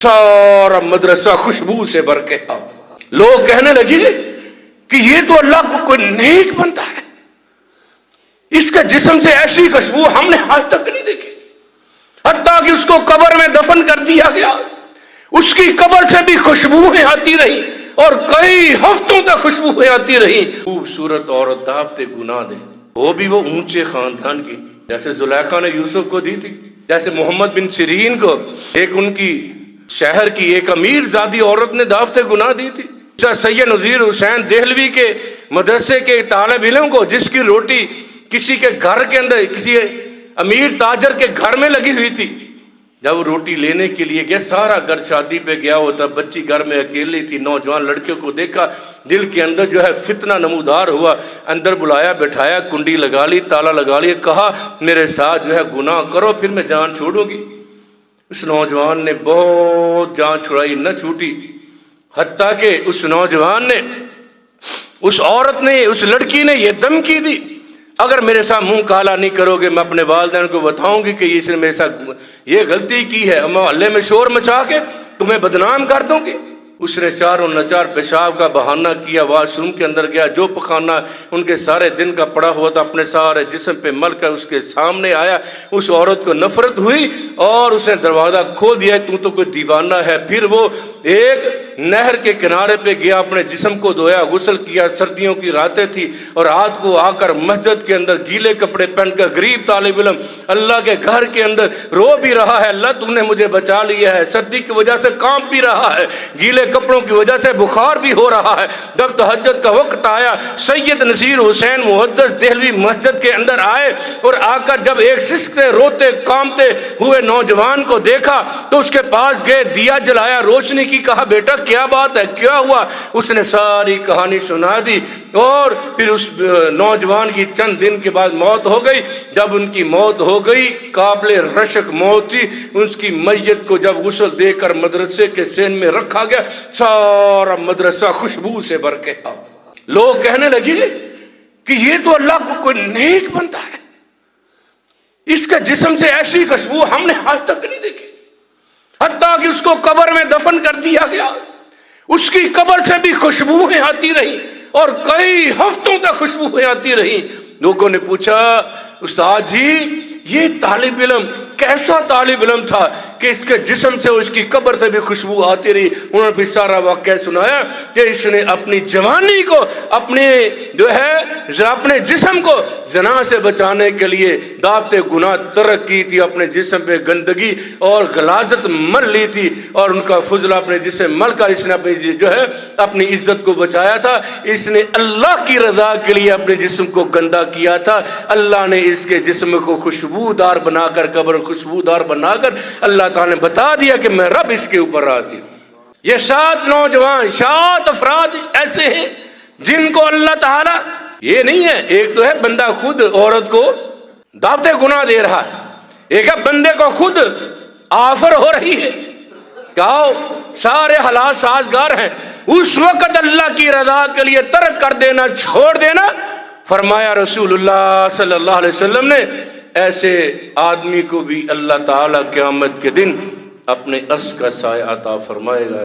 سارا مدرسہ خوشبو سے بھر کے آ. لوگ کہنے لگے کہ یہ تو اللہ کو کوئی نیک بنتا ہے، اس کے جسم سے ایسی خوشبو ہم نے آج تک نہیں دیکھی. حتیٰ کہ اس کو قبر میں دفن کر دیا گیا، اس کی قبر سے بھی خوشبوئیں آتی رہی اور کئی ہفتوں تک خوشبوئیں آتی رہی. خوبصورت عورت دعوت گناہ دے، وہ بھی وہ اونچے خاندان کی، جیسے زلیخا نے یوسف کو دی تھی، جیسے محمد بن سیرین کو ایک ان کی شہر کی ایک امیر زادی عورت نے دعوت گناہ دی تھی. سید نذیر حسین دہلوی کے مدرسے کے طالب علم کو، جس کی روٹی کسی کے گھر کے اندر کسی امیر تاجر کے گھر میں لگی ہوئی تھی، جب وہ روٹی لینے کے لیے گیا، سارا گھر شادی پہ گیا ہوتا، بچی گھر میں اکیلی تھی. نوجوان لڑکیوں کو دیکھا، دل کے اندر جو ہے فتنہ نمودار ہوا. اندر بلایا، بٹھایا، کنڈی لگا لی، تالا لگا لیا، کہا میرے ساتھ جو ہے گناہ کرو پھر میں جان چھوڑوں گی. اس نوجوان نے بہت جان چھڑائی، نہ چھوٹی. حتیٰ کہ اس نوجوان نے، اس عورت نے، اس لڑکی نے یہ دھمکی دی، اگر میرے ساتھ منہ کالا نہیں کرو گے میں اپنے والدین کو بتاؤں گی کہ اس نے میرے ساتھ یہ غلطی کی ہے، محلے میں شور مچا کے تمہیں بدنام کر دوں گی. اس نے چاروں نچار پیشاب کا بہانہ کیا، واش روم کے اندر گیا، جو پخانہ ان کے سارے دن کا پڑا ہوا تھا اپنے سارے جسم پہ مل کر اس کے سامنے آیا. اس عورت کو نفرت ہوئی اور اس نے دروازہ کھول دیا، تو کوئی دیوانہ ہے. پھر وہ ایک نہر کے کنارے پہ گیا، اپنے جسم کو دھویا، غسل کیا. سردیوں کی راتیں تھی اور رات کو آ کر مسجد کے اندر گیلے کپڑے پہن کر غریب طالب علم اللہ کے گھر کے اندر رو بھی رہا ہے، اللہ تم نے مجھے بچا لیا ہے. سردی کی وجہ سے کانپ بھی رہا ہے، گیلے کپڑوں کی وجہ سے بخار بھی ہو رہا ہے. جب تہجد کا وقت آیا، سید نذیر حسین محدث دہلوی مسجد کے اندر آئے اور آ کر جب ایک سسکتے روتے کامتے ہوئے نوجوان کو دیکھا تو اس کے پاس گئے، دیا جلایا، روشنی کی، کہا بیٹا کیا بات ہے، کیا ہوا؟ اس نے ساری کہانی سنا دی. اور پھر اس نوجوان کی چند دن کے بعد موت ہو گئی. جب ان کی موت ہو گئی، قابل رشک موت تھی. اس کی میت کو جب غسل دے کر مدرسے کے سین میں رکھا گیا، سارا مدرسہ خوشبو سے بھر کے آ. لوگ کہنے لگے کہ یہ تو اللہ کو کوئی نیک بنتا ہے، اس کے جسم سے ایسی خوشبو ہم نے آج تک نہیں دیکھی. حتیٰ کہ اس کو قبر میں دفن کر دیا گیا، اس کی قبر سے بھی خوشبوئیں آتی رہی اور کئی ہفتوں تک خوشبوئیں آتی رہی. لوگوں نے پوچھا استاد جی یہ طالب علم کیسا طالب علم تھا کہ اس کے جسم سے اس کی قبر سے بھی خوشبو آتی رہی؟ انہوں نے بھی سارا واقعہ سنایا کہ اس نے اپنی جوانی کو، اپنے جو ہے اپنے جسم کو زنا سے بچانے کے لیے دعوت گناہ ترک کی تھی، اپنے جسم پہ گندگی اور غلاظت مل لی تھی اور ان کا فضلہ اپنے جسم مل کر اس نے اپنی جو ہے اپنی عزت کو بچایا تھا. اس نے اللہ کی رضا کے لیے اپنے جسم کو گندا کیا تھا. اللہ نے اس کے جسم کو خوشبودار بنا کر، قبر خوشبودار بنا کر اللہ تعالیٰ نے بتا دیا کہ میں رب اس کے اوپر راضی ہوں. یہ 7 نوجوان، 7 افراد ایسے ہیں جن کو اللہ تعالیٰ، یہ نہیں ہے ایک تو ہے بندہ خود عورت کو دعوت گناہ دے رہا ہے، ایک ہے بندے کو خود آفر ہو رہی ہے کہ آؤ، سارے حالات سازگار ہیں. اس وقت اللہ کی رضا کے لیے ترک کر دینا، چھوڑ دینا. فرمایا رسول اللہ صلی اللہ علیہ وسلم نے ایسے آدمی کو بھی اللہ تعالیٰ قیامت کے دن اپنے عرش کا سایہ عطا فرمائے گا.